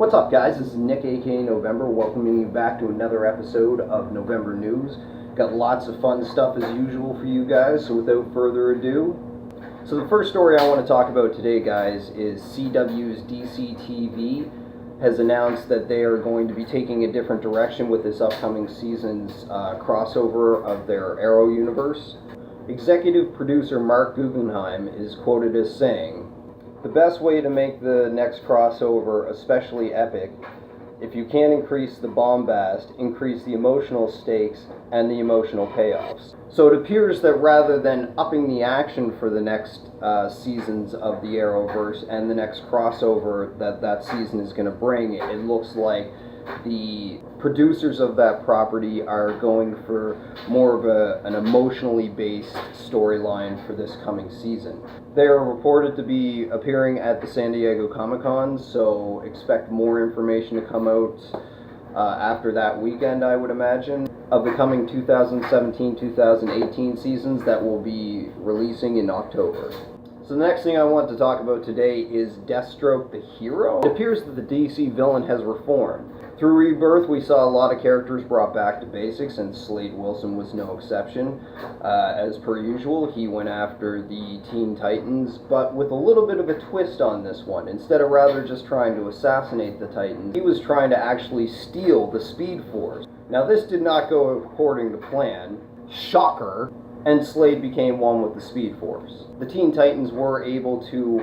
What's up, guys? This is Nick, aka November, welcoming you back to another episode of November News. Got lots of fun stuff as usual for you guys, so without further ado. So the first story I want to talk about today, guys, is CW's DC TV has announced that they are going to be taking a different direction with this upcoming season's crossover of their Arrow universe. Executive producer Mark Guggenheim is quoted as saying, "The best way to make the next crossover especially epic, if you can increase the bombast, increase the emotional stakes and the emotional payoffs." So it appears that rather than upping the action for the next seasons of the Arrowverse and the next crossover that season is going to bring, it looks like the producers of that property are going for more of an emotionally based storyline for this coming season. They are reported to be appearing at the San Diego Comic-Con, so expect more information to come out after that weekend, I would imagine, of the coming 2017-2018 seasons that will be releasing in October. So the next thing I want to talk about today is Deathstroke the Hero. It appears that the DC villain has reformed. Through Rebirth, we saw a lot of characters brought back to basics, and Slade Wilson was no exception. As per usual, he went after the Teen Titans, but with a little bit of a twist on this one. Instead of rather just trying to assassinate the Titans, he was trying to actually steal the Speed Force. Now this did not go according to plan. Shocker. And Slade became one with the Speed Force. The Teen Titans were able to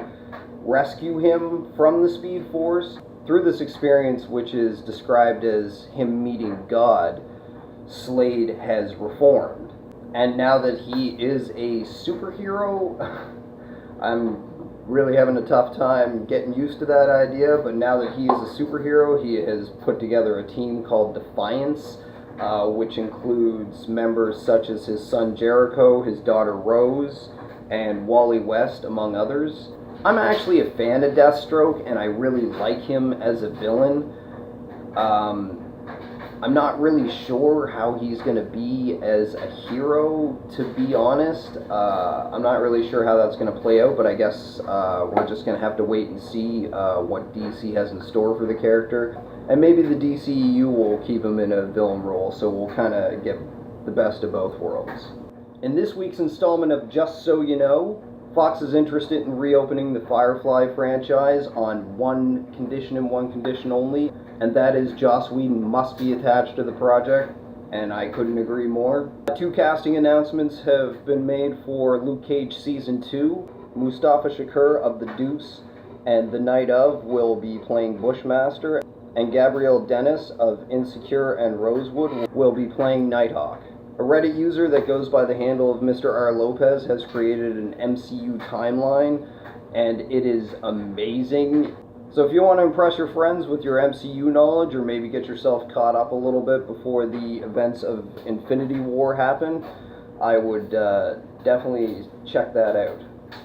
rescue him from the Speed Force. Through this experience, which is described as him meeting God, Slade has reformed. And now that he is a superhero, I'm really having a tough time getting used to that idea, but now that he is a superhero, he has put together a team called Defiance, which includes members such as his son Jericho, his daughter Rose, and Wally West, among others. I'm actually a fan of Deathstroke, and I really like him as a villain. I'm not really sure how he's going to be as a hero, to be honest. I'm not really sure how that's going to play out, but I guess we're just going to have to wait and see what DC has in store for the character. And maybe the DCEU will keep him in a villain role, so we'll kind of get the best of both worlds. In this week's installment of Just So You Know, Fox is interested in reopening the Firefly franchise on one condition and one condition only, and that is Joss Whedon must be attached to the project, and I couldn't agree more. 2 casting announcements have been made for Luke Cage Season 2. Mustafa Shakur of The Deuce and The Night Of will be playing Bushmaster, and Gabrielle Dennis of Insecure and Rosewood will be playing Nighthawk. A Reddit user that goes by the handle of Mr. R. Lopez has created an MCU Timeline, and it is amazing. So if you want to impress your friends with your MCU knowledge, or maybe get yourself caught up a little bit before the events of Infinity War happen, I would definitely check that out.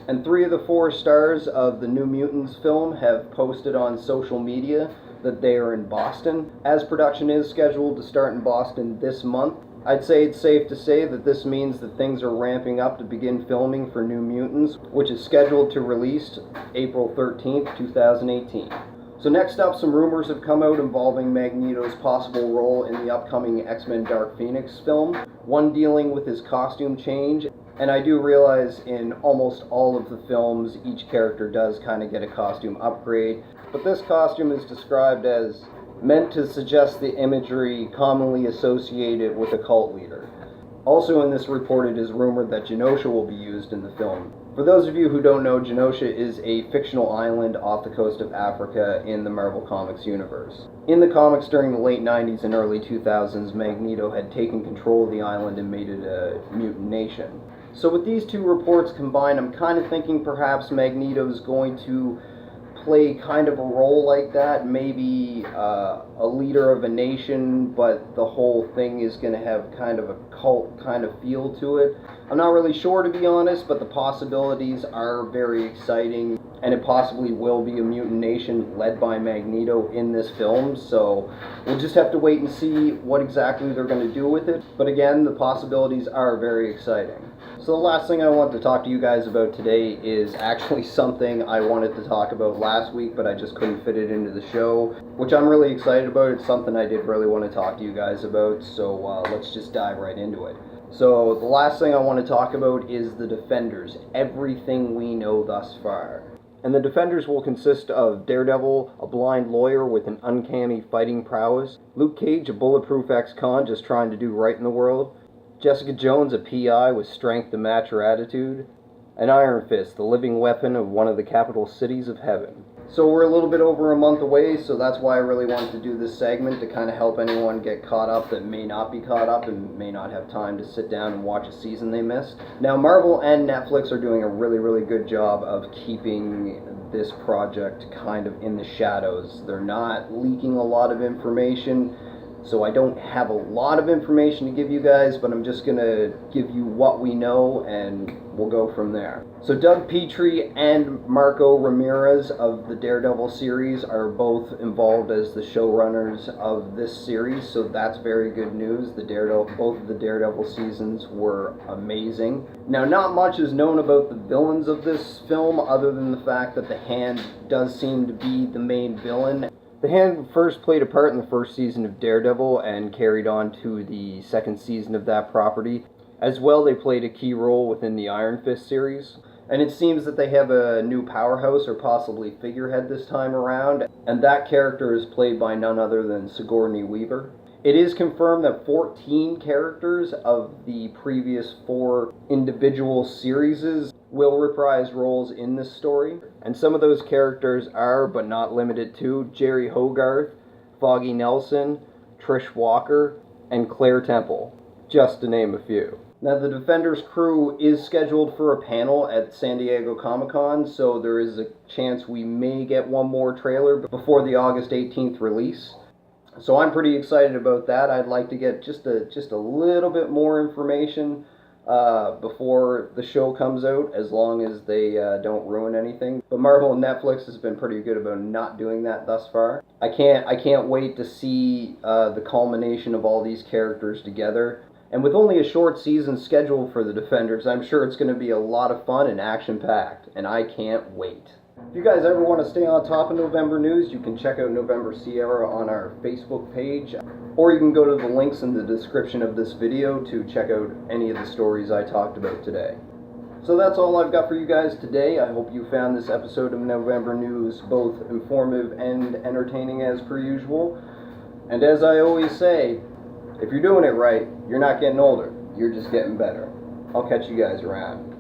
And 3 of the 4 stars of the New Mutants film have posted on social media that they are in Boston. As production is scheduled to start in Boston this month, I'd say it's safe to say that this means that things are ramping up to begin filming for New Mutants, which is scheduled to release April 13th, 2018. So next up, some rumors have come out involving Magneto's possible role in the upcoming X-Men Dark Phoenix film, one dealing with his costume change. And I do realize in almost all of the films, each character does kind of get a costume upgrade, but this costume is described as meant to suggest the imagery commonly associated with a cult leader. Also in this report, it is rumored that Genosha will be used in the film. For those of you who don't know, Genosha is a fictional island off the coast of Africa in the Marvel Comics universe. In the comics during the late 90s and early 2000s, Magneto had taken control of the island and made it a mutant nation. So with these 2 reports combined, I'm kind of thinking perhaps Magneto's going to play kind of a role like that, maybe a leader of a nation, but the whole thing is going to have kind of a cult kind of feel to it. I'm not really sure, to be honest, but the possibilities are very exciting, and it possibly will be a mutant nation led by Magneto in this film, so we'll just have to wait and see what exactly they're going to do with it. But again, the possibilities are very exciting. So the last thing I want to talk to you guys about today is actually something I wanted to talk about last week, but I just couldn't fit it into the show, which I'm really excited about. It's something I did really want to talk to you guys about, so let's just dive right into it. So the last thing I want to talk about is the Defenders, everything we know thus far. And the Defenders will consist of Daredevil, a blind lawyer with an uncanny fighting prowess, Luke Cage, a bulletproof ex-con just trying to do right in the world, Jessica Jones, a PI with strength to match her attitude, and Iron Fist, the living weapon of one of the capital cities of heaven. So we're a little bit over a month away, so that's why I really wanted to do this segment, to kind of help anyone get caught up that may not be caught up and may not have time to sit down and watch a season they missed. Now, Marvel and Netflix are doing a really, really good job of keeping this project kind of in the shadows. They're not leaking a lot of information, so I don't have a lot of information to give you guys, but I'm just going to give you what we know, and we'll go from there. So Doug Petrie and Marco Ramirez of the Daredevil series are both involved as the showrunners of this series, so that's very good news. Both of the Daredevil seasons were amazing. Now, not much is known about the villains of this film, other than the fact that the Hand does seem to be the main villain. The Hand first played a part in the first season of Daredevil and carried on to the second season of that property. As well, they played a key role within the Iron Fist series. And it seems that they have a new powerhouse, or possibly figurehead this time around, and that character is played by none other than Sigourney Weaver. It is confirmed that 14 characters of the previous 4 individual series will reprise roles in this story. And some of those characters are, but not limited to, Jerry Hogarth, Foggy Nelson, Trish Walker, and Claire Temple, just to name a few. Now, the Defenders crew is scheduled for a panel at San Diego Comic-Con, so there is a chance we may get one more trailer before the August 18th release. So I'm pretty excited about that. I'd like to get just a little bit more information before the show comes out, as long as they don't ruin anything. But Marvel and Netflix has been pretty good about not doing that thus far. I can't wait to see the culmination of all these characters together. And with only a short season scheduled for the Defenders, I'm sure it's going to be a lot of fun and action-packed, and I can't wait. If you guys ever want to stay on top of November news, you can check out November Sierra on our Facebook page, or you can go to the links in the description of this video to check out any of the stories I talked about today. So that's all I've got for you guys today. I hope you found this episode of November News both informative and entertaining as per usual. And as I always say, if you're doing it right, you're not getting older, you're just getting better. I'll catch you guys around.